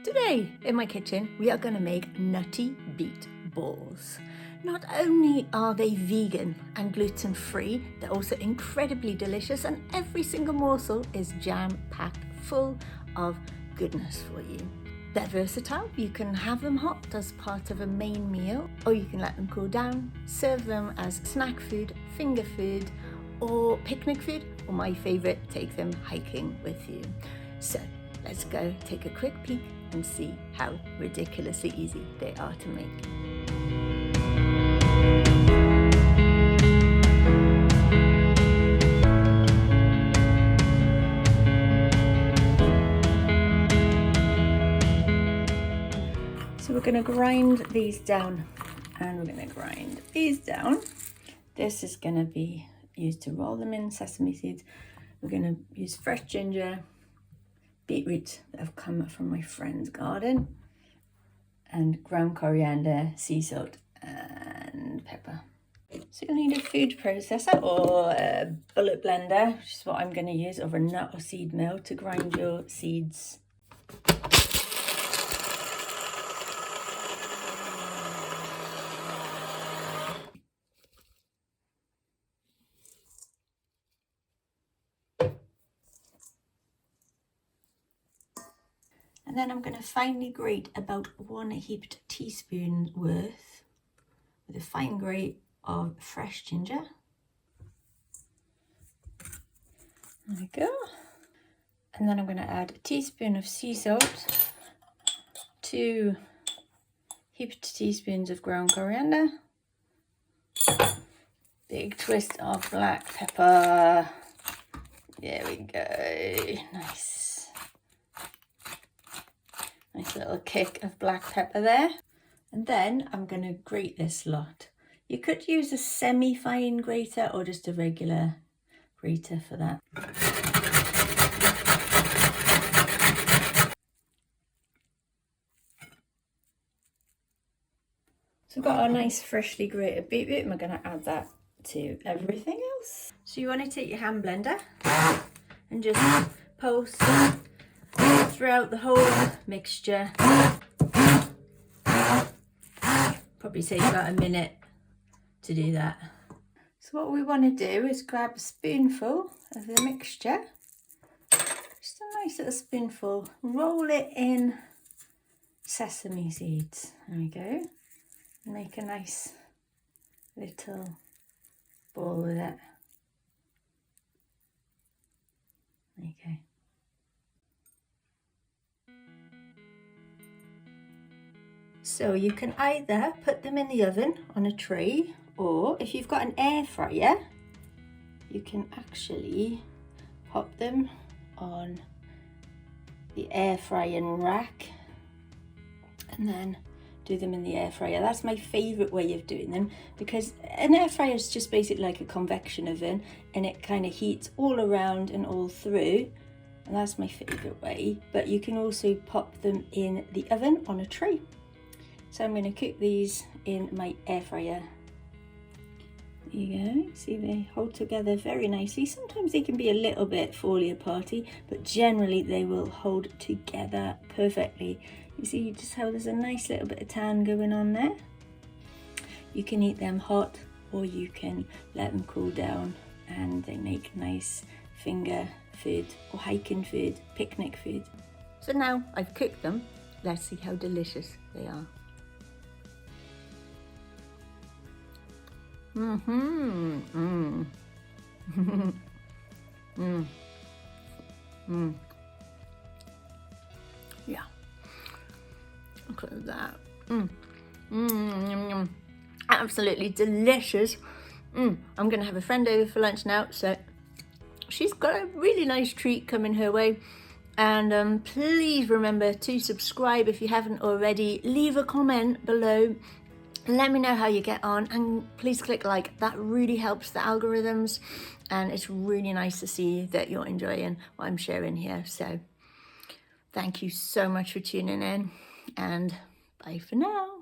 Today in my kitchen we are going to make nutty beet balls. Not only are they vegan and gluten-free, they're also incredibly delicious, and every single morsel is jam-packed full of goodness for you. They're versatile. You can have them hot as part of a main meal, or you can let them cool down, serve them as snack food, finger food, or picnic food, or my favorite, take them hiking with you. So let's go take a quick peek and see how ridiculously easy they are to make. So we're going to grind these down, and we're going to grind these down. This is going to be used to roll them in, sesame seeds. We're going to use fresh ginger, beetroot that have come from my friend's garden, and ground coriander, sea salt and pepper. So you'll need a food processor or a bullet blender, which is what I'm going to use, or a nut or seed mill to grind your seeds. And then I'm going to finely grate about 1 heaped teaspoon worth with a fine grate of fresh ginger. There we go. And then I'm going to add a teaspoon of sea salt, 2 heaped teaspoons of ground coriander, big twist of black pepper. There we go. Nice little kick of black pepper there. And then I'm going to grate this lot. You could use a semi-fine grater or just a regular grater for that. So we've got our nice freshly grated beetroot, and we're going to add that to everything else. So you want to take your hand blender and just pulse throughout the whole mixture. Probably take about a minute to do that. So what we want to do is grab a spoonful of the mixture, just a nice little spoonful, roll it in sesame seeds. There we go. Make a nice little ball with it. There you go. So you can either put them in the oven on a tray, or if you've got an air fryer, you can actually pop them on the air frying rack and then do them in the air fryer. That's my favourite way of doing them, because an air fryer is just basically like a convection oven, and it kind of heats all around and all through, and that's my favourite way. But you can also pop them in the oven on a tray. So I'm going to cook these in my air fryer. There you go. See, they hold together very nicely. Sometimes they can be a little bit fally aparty, but generally they will hold together perfectly. You see just how there's a nice little bit of tan going on there. You can eat them hot, or you can let them cool down, and they make nice finger food or hiking food, picnic food. So now I've cooked them. Let's see how delicious they are. Yeah. Look at that. Absolutely delicious. I'm going to have a friend over for lunch now, so she's got a really nice treat coming her way. And please remember to subscribe if you haven't already. Leave a comment below. Let me know how you get on, and please click like. That really helps the algorithms, and it's really nice to see that you're enjoying what I'm sharing here. So thank you so much for tuning in, and bye for now.